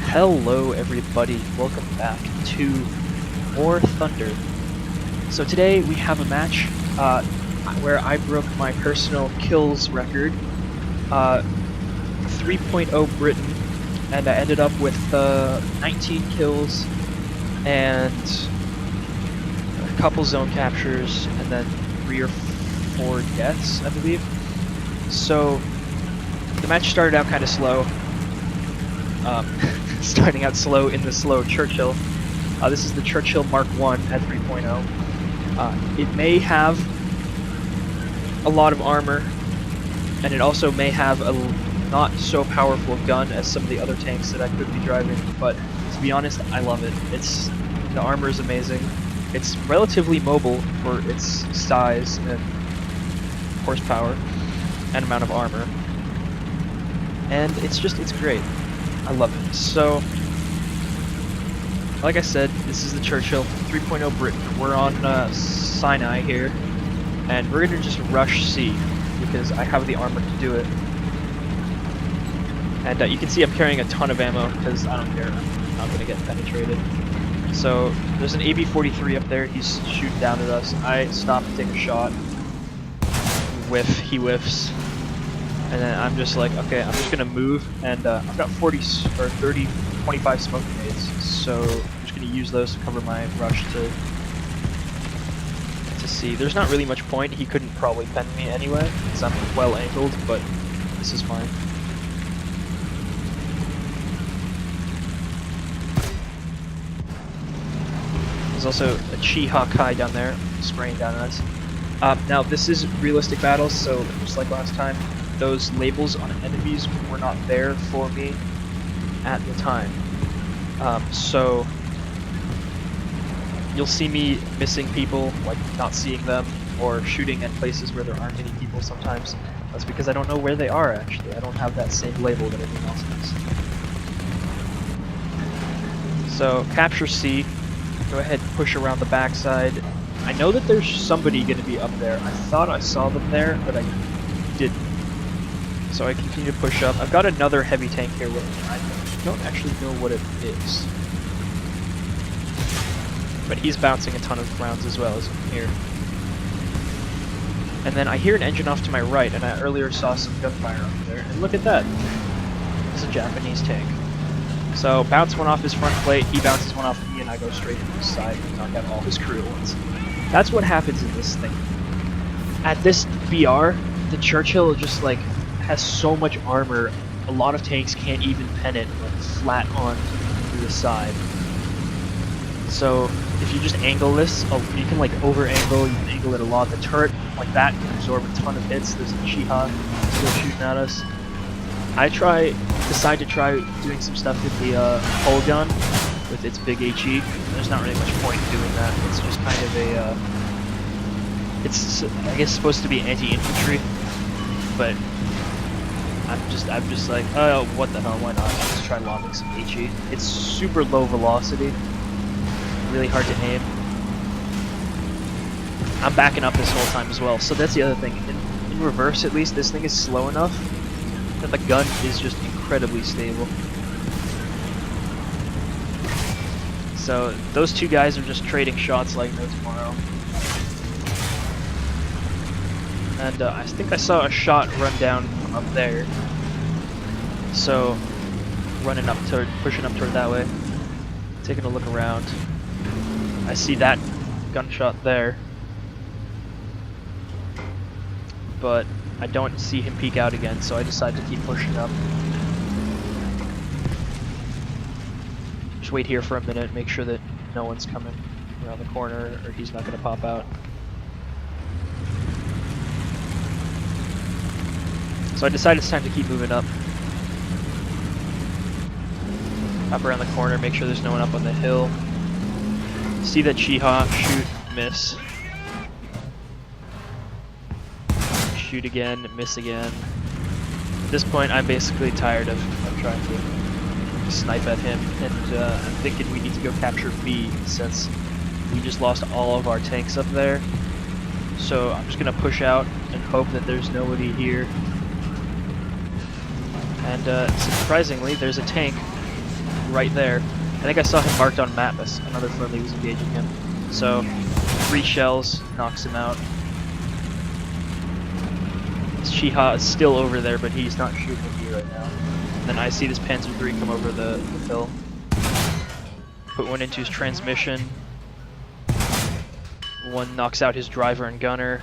Hello everybody, welcome back to more Thunder. So today we have a match where I broke my personal kills record, 3.0 Britain, and I ended up with 19 kills and a couple zone captures and then 3 or 4 deaths, I believe. So the match started out kind of slow. Starting out slow in the slow Churchill. This is the Churchill Mark 1 at 3.0. It may have a lot of armor, and it also may have a not so powerful gun as some of the other tanks that I could be driving, but to be honest, I love it. The armor is amazing. It's relatively mobile for its size and horsepower and amount of armor. And it's great. I love it. So, like I said, this is the Churchill 3.0 Britain. We're on Sinai here, and we're gonna just rush C because I have the armor to do it. And you can see I'm carrying a ton of ammo because I don't care. I'm not gonna get penetrated. So there's an AB-43 up there. He's shooting down at us. I stop and take a shot. Whiff. He whiffs. And then I'm just like, okay, I'm just gonna move, and I've got 25 smoke grenades, so I'm just gonna use those to cover my rush to see. There's not really much point. He couldn't probably pen me anyway, because I'm well angled, but this is fine. There's also a Chi Kai down there, spraying down at us. Now this is realistic battles, so just like last time, those labels on enemies were not there for me at the time. So you'll see me missing people, like not seeing them, or shooting at places where there aren't any people sometimes. That's because I don't know where they are actually. I don't have that same label that everyone else has. So capture C, go ahead and push around the backside. I know that there's somebody going to be up there. I thought I saw them there, but I didn't. So I continue to push up. I've got another heavy tank here with me. I don't actually know what it is. But he's bouncing a ton of rounds as well as I'm here. And then I hear an engine off to my right, and I earlier saw some gunfire up there. And look at that. It's a Japanese tank. So bounce one off his front plate, he bounces one off me, and I go straight to his side and knock out all his crew at once. That's what happens in this thing. At this BR, the Churchill just like has so much armor, a lot of tanks can't even pen it like, flat on to the side. So if you just angle this, you can like over angle, you can angle it a lot. The turret like that can absorb a ton of hits. There's a Chiha still shooting at us. I decide to try doing some stuff with the hull gun with its big HE. There's not really much point in doing that. It's just kind of a it's I guess supposed to be anti-infantry, but I'm just like, oh, what the hell, why not? I'll just try lobbing some HE. It's super low velocity, really hard to aim. I'm backing up this whole time as well, so that's the other thing. In reverse, at least, this thing is slow enough that the gun is just incredibly stable. So those two guys are just trading shots like no tomorrow. And I think I saw a shot run down from up there. So, pushing up toward that way. Taking a look around. I see that gunshot there. But I don't see him peek out again, so I decide to keep pushing up. Just wait here for a minute, make sure that no one's coming around the corner, or he's not going to pop out. So I decided it's time to keep moving up. Up around the corner, make sure there's no one up on the hill. See that Chiha, shoot, miss. Shoot again, miss again. At this point, I'm basically tired of trying to snipe at him, and I'm thinking we need to go capture B, since we just lost all of our tanks up there. So I'm just gonna push out and hope that there's nobody here. And surprisingly, there's a tank right there. I think I saw him marked on map as another friendly was engaging him. So 3 shells knocks him out. His Chiha is still over there, but he's not shooting at me right now. And then I see this Panzer III come over the hill. Put one into his transmission. One knocks out his driver and gunner.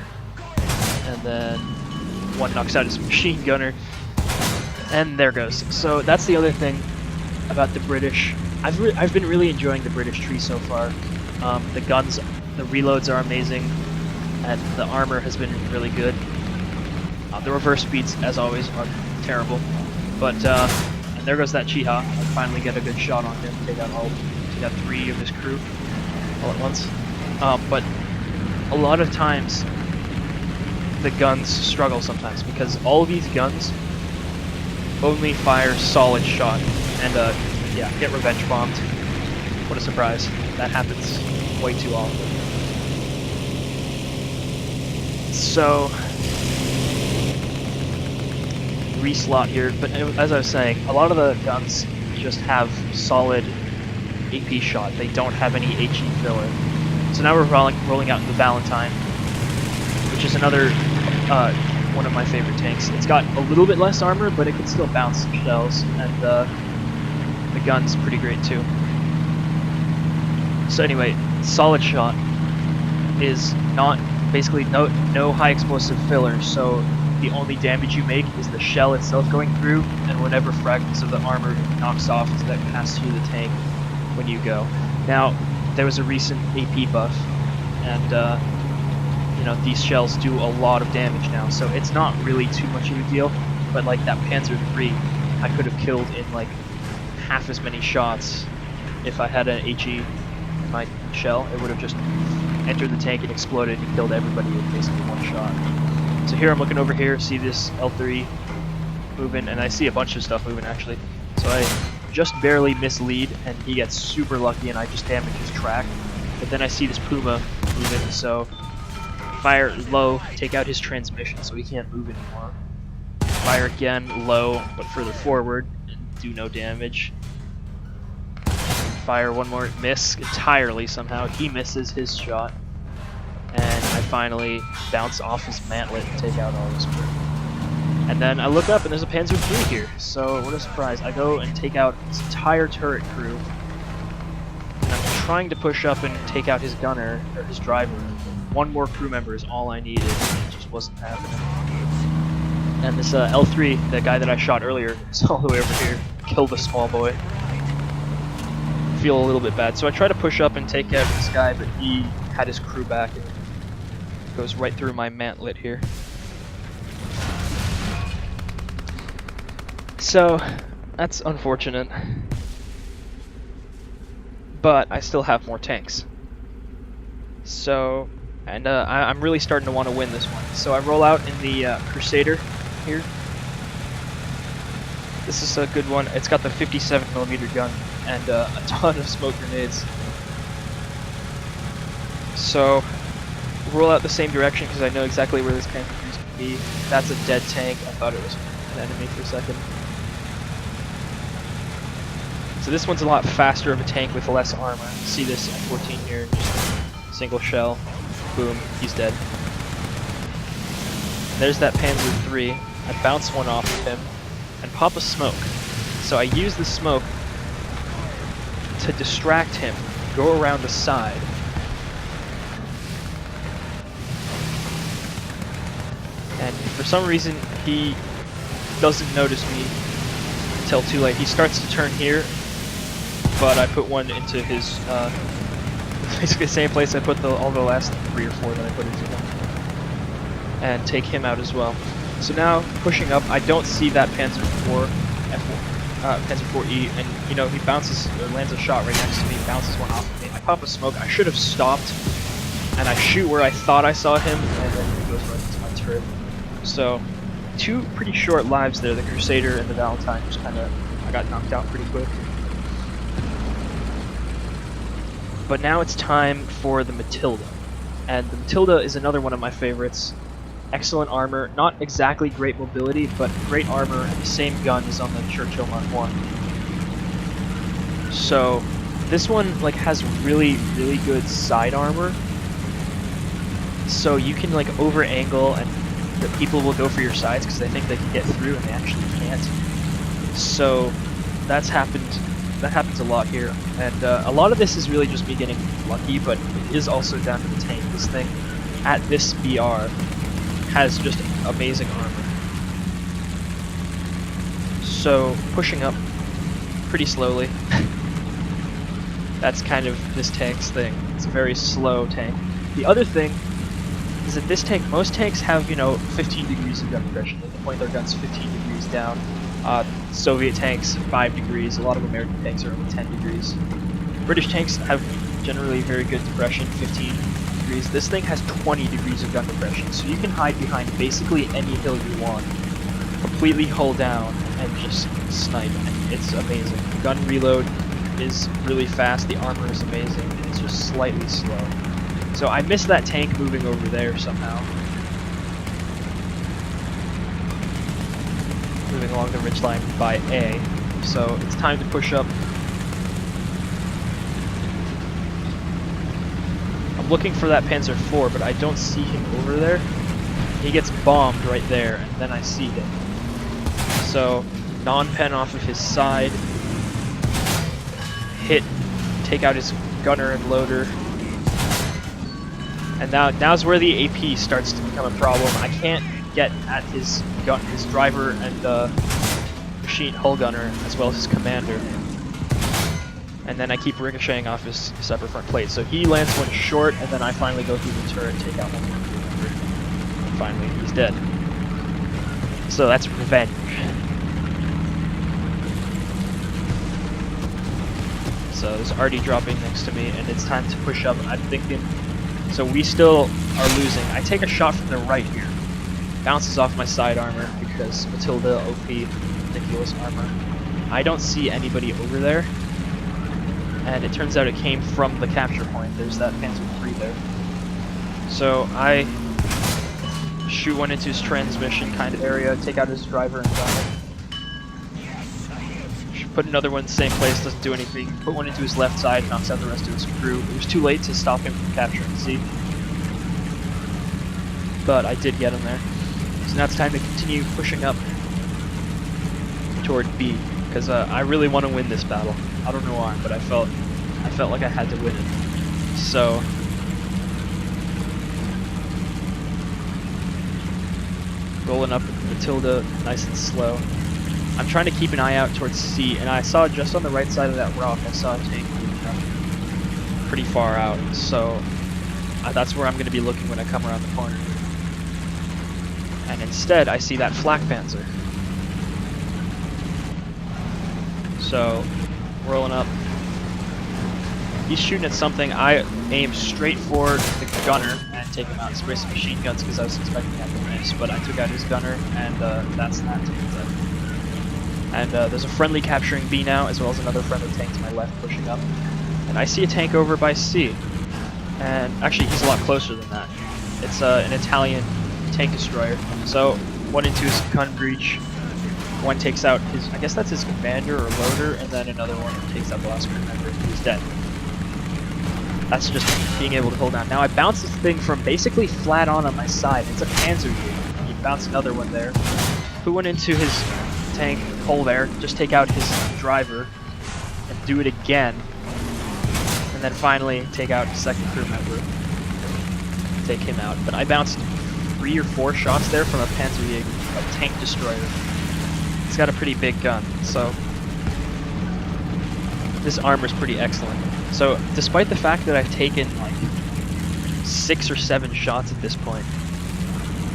And then one knocks out his machine gunner. And there goes. So that's the other thing about the British. I've been really enjoying the British tree so far. The guns, the reloads are amazing, and the armor has been really good. The reverse speeds, as always, are terrible. But and there goes that Chiha. I finally get a good shot on him. Take out 3 of his crew all at once. But a lot of times the guns struggle sometimes because all of these guns only fire solid shot, and yeah, get revenge bombed. What a surprise. That happens way too often. So, reslot here, but as I was saying, a lot of the guns just have solid AP shot. They don't have any HE filler. So now we're rolling out the Valentine, which is another one of my favorite tanks. It's got a little bit less armor, but it can still bounce shells, and the gun's pretty great too. So anyway, solid shot is not basically no high explosive filler, so the only damage you make is the shell itself going through and whatever fragments of the armor it knocks off that pass through the tank when you go. Now, there was a recent AP buff, and you know, these shells do a lot of damage now, so it's not really too much of a deal. But like that Panzer III, I could have killed in like half as many shots if I had an HE in my shell. It would have just entered the tank and exploded and killed everybody with basically one shot. So here I'm looking over here, see this L3 moving, and I see a bunch of stuff moving actually. So I just barely mislead, and he gets super lucky, and I just damage his track. But then I see this Puma moving, so fire low, take out his transmission so he can't move anymore. Fire again, low, but further forward, and do no damage. Fire one more, miss entirely somehow. He misses his shot. And I finally bounce off his mantlet and take out all his crew. And then I look up and there's a Panzer III here, so what a surprise. I go and take out his entire turret crew. And I'm trying to push up and take out his gunner, or his driver. One more crew member is all I needed, and it just wasn't happening. And this L3, the guy that I shot earlier, is all the way over here. Killed a small boy. Feel a little bit bad. So I try to push up and take out this guy, but he had his crew back and goes right through my mantlet here. So that's unfortunate. But I still have more tanks. So, and I'm really starting to want to win this one. So I roll out in the Crusader here. This is a good one. It's got the 57mm gun and a ton of smoke grenades. So roll out the same direction because I know exactly where this Panzer III is going to be. That's a dead tank. I thought it was an enemy for a second. So this one's a lot faster of a tank with less armor. See this M14 here, just single shell, boom, he's dead. And there's that Panzer III. I bounce one off of him and pop a smoke. So I use the smoke to distract him, go around the side. And for some reason he doesn't notice me until too late. He starts to turn here, but I put one into his basically the same place I put all the last 3 or 4 that I put into him, and take him out as well. So now pushing up, I don't see that Panzer IV-E, and you know he bounces or lands a shot right next to me, bounces one off of me. I pop a smoke. I should have stopped, and I shoot where I thought I saw him, and then he goes right into my turret. So 2 pretty short lives there. The Crusader and the Valentine just kind of I got knocked out pretty quick. But now it's time for the Matilda, and the Matilda is another one of my favorites. Excellent armor, not exactly great mobility, but great armor, and the same gun is on the Churchill Mark 1. So this one like has really good side armor. So you can like over angle and the people will go for your sides because they think they can get through and they actually can't. So that happens a lot here, and a lot of this is really just me getting lucky, but it is also down to the tank. This thing at this BR has just amazing armor. So pushing up pretty slowly. That's kind of this tank's thing. It's a very slow tank. The other thing is that this tank, most tanks have, 15 degrees of gun compression. They can point their guns 15 degrees down. Soviet tanks, 5 degrees. A lot of American tanks are only 10 degrees. British tanks have generally very good depression, 15 degrees. This thing has 20 degrees of gun depression, so you can hide behind basically any hill you want, completely hull down, and just snipe. And it's amazing. The gun reload is really fast, the armor is amazing, and it's just slightly slow. So I missed that tank moving over there somehow. Moving along the ridgeline by A. So it's time to push up. I'm looking for that Panzer IV, but I don't see him over there. He gets bombed right there, and then I see him. So non-pen off of his side. Take out his gunner and loader. And now's where the AP starts to become a problem. I can't get at his driver and machine hull gunner, as well as his commander. And then I keep ricocheting off his upper front plate. So he lands one short, and then I finally go through the turret, take out one more commander. And finally, he's dead. So that's revenge. So there's Artie dropping next to me, and it's time to push up. I'm thinking, so we still are losing. I take a shot from the right here. Bounces off my side armor because Matilda OP, ridiculous armor. I don't see anybody over there, and it turns out it came from the capture point. There's that Panzer III there. So I shoot one into his transmission kind of area, take out his driver and gunner. Put another one in the same place, doesn't do anything. Put one into his left side, knocks out the rest of his crew. It was too late to stop him from capturing C. But I did get him there. So now it's time to continue pushing up toward B, because I really want to win this battle. I don't know why, but I felt like I had to win it. So rolling up with Matilda, nice and slow. I'm trying to keep an eye out towards C, and I saw just on the right side of that rock, I saw a tank moving up pretty far out, so that's where I'm going to be looking when I come around the corner. And instead, I see that flak panzer. So, rolling up. He's shooting at something. I aim straight for the gunner and take him out. Spray some machine guns because I was expecting that to miss, but I took out his gunner, and that's that tank. And there's a friendly capturing B now, as well as another friendly tank to my left pushing up. And I see a tank over by C. And actually, he's a lot closer than that. It's an Italian tank destroyer. So, one into his gun breach. One takes out his, I guess that's his commander or loader, and then another one takes out the last crew member. He's dead. That's just being able to hold down. Now I bounce this thing from basically flat on my side. It's a Panzer unit. You bounce another one there. Put one into his tank hole there, just take out his driver and do it again, and then finally take out his second crew member, take him out. But I bounced 3 or 4 shots there from a Panzerjäger, a tank destroyer. It's got a pretty big gun, so this armor's pretty excellent. So despite the fact that I've taken like 6 or 7 shots at this point,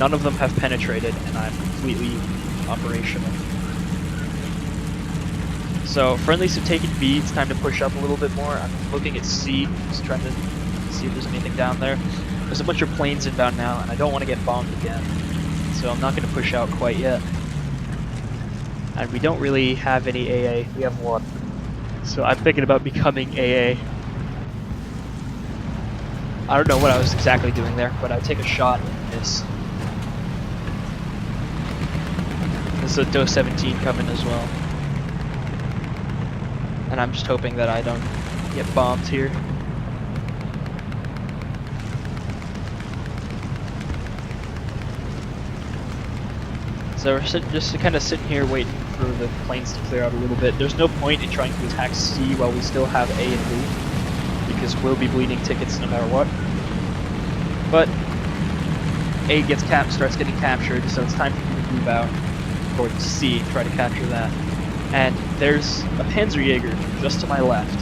none of them have penetrated, and I'm completely operational. So friendlies have taken B, it's time to push up a little bit more. I'm looking at C, just trying to see if there's anything down there. There's a bunch of planes inbound now, and I don't want to get bombed again. So I'm not going to push out quite yet. And we don't really have any AA, we have 1. So I'm thinking about becoming AA. I don't know what I was exactly doing there, but I take a shot and miss. There's a DO-17 coming as well. And And I'm just hoping that I don't get bombed here. So we're just kind of sitting here waiting for the planes to clear out a little bit. There's no point in trying to attack C while we still have A and B, because we'll be bleeding tickets no matter what. But A starts getting captured, so it's time for me to move out towards C, try to capture that. And there's a Panzerjäger just to my left,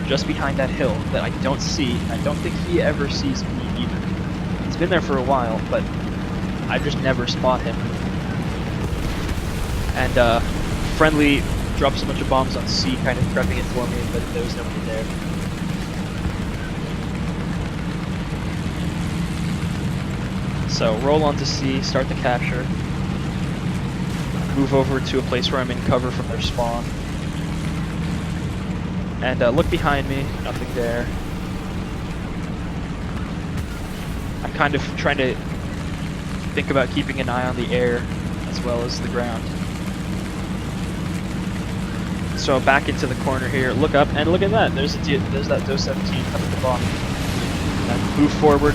just behind that hill, that I don't see, and I don't think he ever sees me either. He's been there for a while, but I just never spot him. And friendly drops a bunch of bombs on C, kind of prepping it for me, but there was nobody there. So roll onto C, start the capture, move over to a place where I'm in cover from their spawn, and look behind me, nothing there. I'm kind of trying to think about keeping an eye on the air as well as the ground. So back into the corner here, look up, and look at that, there's that DO 17 coming to bomb. And move forward,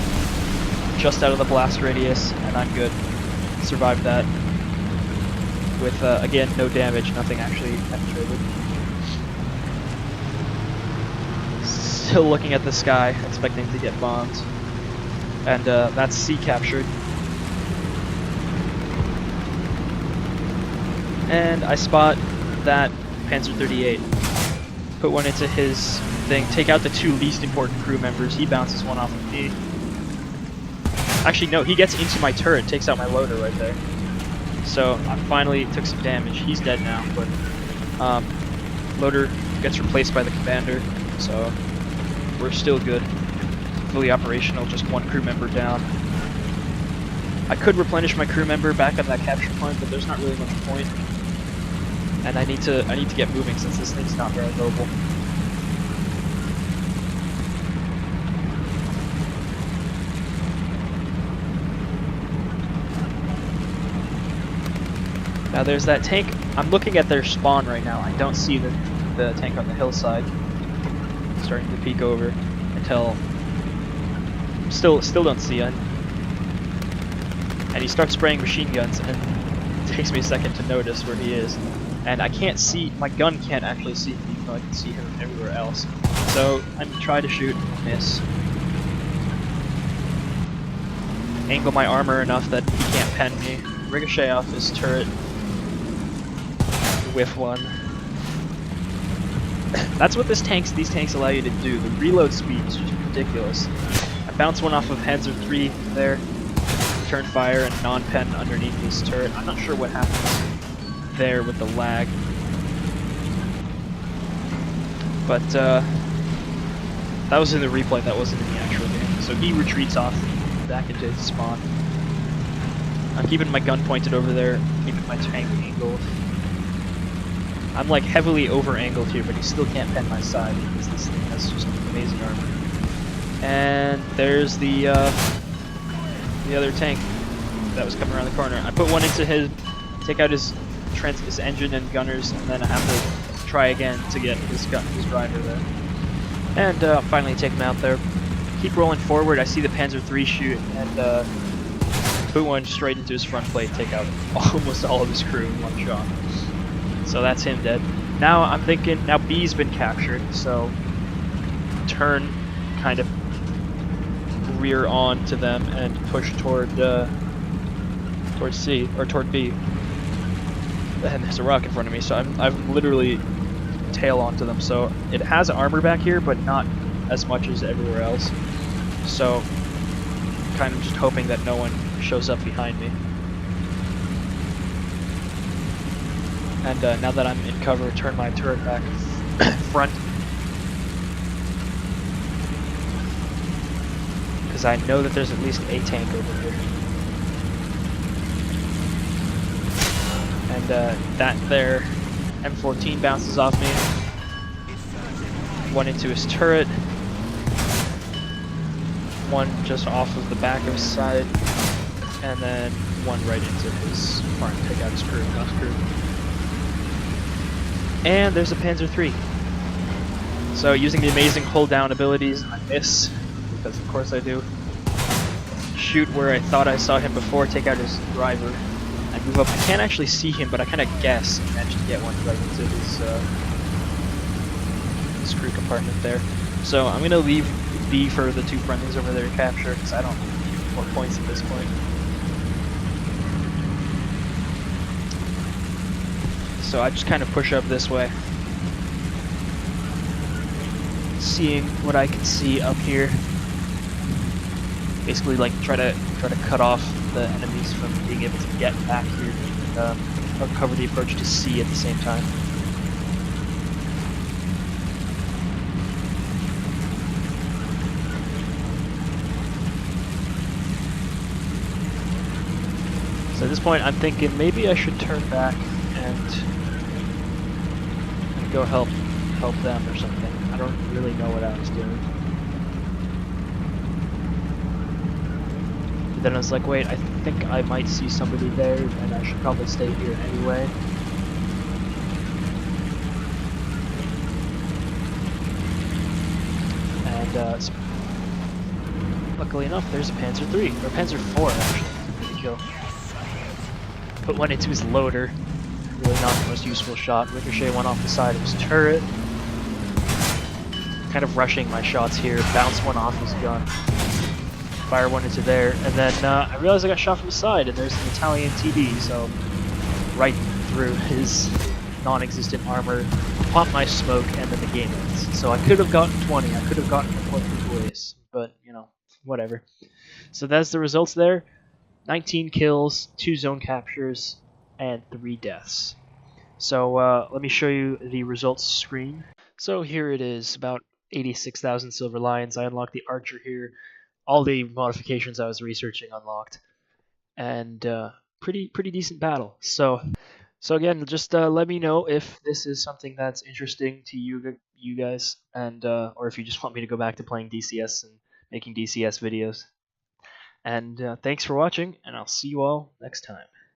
just out of the blast radius, and I'm good. Survived that with, again, no damage, nothing actually penetrated. Still looking at the sky, expecting to get bombed. And that's C captured. And I spot that Panzer 38. Put one into his thing, take out the two least important crew members. He bounces one off of me. Actually, no, he gets into my turret, takes out my loader right there. So I finally took some damage. He's dead now, but loader gets replaced by the commander, so we're still good. Fully operational, just one crew member down. I could replenish my crew member back at that capture point, but there's not really much point. And I need to get moving since this thing's not very mobile. Now there's that tank. I'm looking at their spawn right now. I don't see the tank on the hillside. Starting to peek over until still don't see it. And he starts spraying machine guns, and it takes me a second to notice where he is. And I can't see, my gun can't actually see me, even though I can see him everywhere else. So I'm gonna try to shoot, miss. Angle my armor enough that he can't pen me. Ricochet off his turret. Whiff one. That's what these tanks allow you to do. The reload speed is just ridiculous. I bounced one off of Panzer 3 there. Return fire and non-pen underneath his turret. I'm not sure what happens there with the lag, but that was in the replay, that wasn't in the actual game. So he retreats off back into his spawn. I'm keeping my gun pointed over there, keeping my tank angled. I'm like heavily over angled here, but he still can't pen my side because this thing has just amazing armor. And there's the other tank that was coming around the corner. I put one into his, take out his engine and gunners, and then I have to try again to get his driver there. And finally take him out there. Keep rolling forward. I see the Panzer 3 shoot, and put one straight into his front plate, take out almost all of his crew in one shot. So that's him dead. Now I'm thinking, now B's been captured, so turn kind of rear on to them and push toward C, or toward B. And there's a rock in front of me, so I'm literally tail onto them. So it has armor back here, but not as much as everywhere else. So kind of just hoping that no one shows up behind me. And now that I'm in cover, turn my turret back front. Because I know that there's at least a tank over here. And that there, M14 bounces off me. One into his turret. One just off of the back of his side. And then one right into his front, take out his crew, last crew. And there's a Panzer 3. So using the amazing hold down abilities, I miss, because of course I do. Shoot where I thought I saw him before, take out his driver, and move up. I can't actually see him, but I kind of guess and managed to get one right into his crew compartment there. So I'm going to leave B for the two friendlies over there to capture, because I don't need more points at this point. So I just kind of push up this way, seeing what I can see up here. Basically, like try to cut off the enemies from being able to get back here and uncover the approach to C at the same time. So at this point, I'm thinking maybe I should turn back and go help them or something. I don't really know what I was doing. But then I was like, wait, I think I might see somebody there, and I should probably stay here anyway. And luckily enough, there's a Panzer III, or Panzer IV actually, to kill. Put one into his loader. Really not the most useful shot. Ricochet went off the side of his turret. Kind of rushing my shots here. Bounce one off his gun. Fire one into there. And then I realized I got shot from the side, and there's an Italian TD, so right through his non-existent armor. Pop my smoke, and then the game ends. So I could have gotten 20. I could have gotten the point place, but, you know, whatever. So that's the results there. 19 kills, 2 zone captures, and 3 deaths. So let me show you the results screen. So here it is, about 86,000 silver lions. I unlocked the archer here. All the modifications I was researching unlocked. And pretty decent battle. So again, just let me know if this is something that's interesting to you guys, and or if you just want me to go back to playing DCS and making DCS videos. And thanks for watching, and I'll see you all next time.